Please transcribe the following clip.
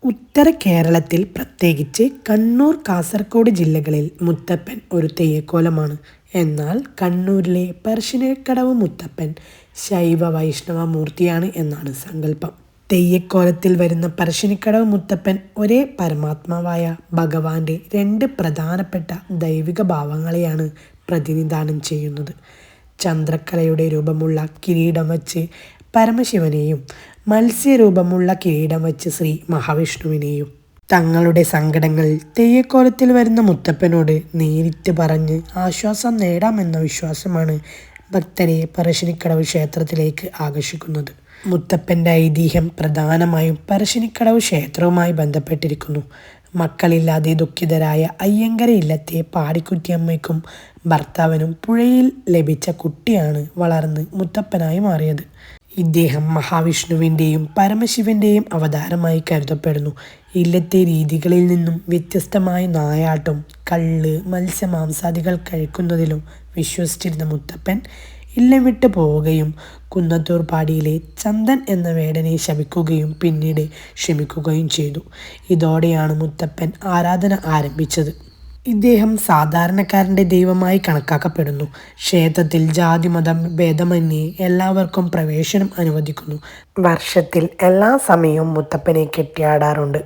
ഉത്തര കേരളത്തിൽ പ്രത്യേകിച്ച് കണ്ണൂർ, കാസർഗോഡ് ജില്ലകളിൽ മുത്തപ്പൻ ഒരു തെയ്യക്കോലമാണ്. എന്നാൽ കണ്ണൂരിലെ പറശ്ശിനിക്കടവ് മുത്തപ്പൻ ശൈവ വൈഷ്ണവ മൂർത്തിയാണ് എന്നാണ് സങ്കല്പം. തെയ്യക്കോലത്തിൽ വരുന്ന പറശ്ശിനിക്കടവ് മുത്തപ്പൻ ഒരേ പരമാത്മാവായ ഭഗവാന്റെ രണ്ട് പ്രധാനപ്പെട്ട ദൈവിക ഭാവങ്ങളെയാണ് പ്രതിനിധാനം ചെയ്യുന്നത്. ചന്ദ്രക്കലയുടെ രൂപമുള്ള കിരീടം വച്ച് പരമശിവനെയും മത്സ്യരൂപമുള്ള കിരീടം വച്ച് ശ്രീ മഹാവിഷ്ണുവിനെയും. തങ്ങളുടെ സങ്കടങ്ങൾ തെയ്യക്കോലത്തിൽ വരുന്ന മുത്തപ്പനോട് നേരിട്ട് പറഞ്ഞ് ആശ്വാസം നേടാമെന്ന വിശ്വാസമാണ് ഭക്തരെ പറശ്ശിനിക്കടവ് ക്ഷേത്രത്തിലേക്ക് ആകർഷിക്കുന്നത്. മുത്തപ്പൻ്റെ ഐതിഹ്യം പ്രധാനമായും പറശ്ശിനിക്കടവ് ക്ഷേത്രവുമായി ബന്ധപ്പെട്ടിരിക്കുന്നു. മക്കളില്ലാതെ ദുഃഖിതരായ അയ്യങ്കര ഇല്ലത്തെ പാടിക്കുറ്റിയമ്മയ്ക്കും ഭർത്താവിനും പുഴയിൽ ലഭിച്ച കുട്ടിയാണ് വളർന്ന് മുത്തപ്പനായി മാറിയത്. ഇദ്ദേഹം മഹാവിഷ്ണുവിൻ്റെയും പരമശിവൻ്റെയും അവതാരമായി കരുതപ്പെടുന്നു. ഇല്ലത്തെ രീതികളിൽ നിന്നും വ്യത്യസ്തമായി നായാട്ടും കള്ള്, മത്സ്യമാംസാദികൾ കഴിക്കുന്നതിലും വിശ്വസിച്ചിരുന്ന മുത്തപ്പൻ ഇല്ലം വിട്ടു പോവുകയും കുന്നത്തൂർ പാടിയിലെ ചന്ദൻ എന്ന വേടനെ ശപിക്കുകയും പിന്നീട് ക്ഷമിക്കുകയും ചെയ്തു. ഇതോടെയാണ് മുത്തപ്പൻ ആരാധന ആരംഭിച്ചത്. ഇദ്ദേഹം സാധാരണക്കാരൻ്റെ ദൈവമായി കണക്കാക്കപ്പെടുന്നു. ക്ഷേത്രത്തിൽ ജാതിമത ഭേദമന്യേ എല്ലാവർക്കും പ്രവേശനം അനുവദിക്കുന്നു. വർഷത്തിൽ എല്ലാ സമയവും മുത്തപ്പനെ കെട്ടിയാടാറുണ്ട്.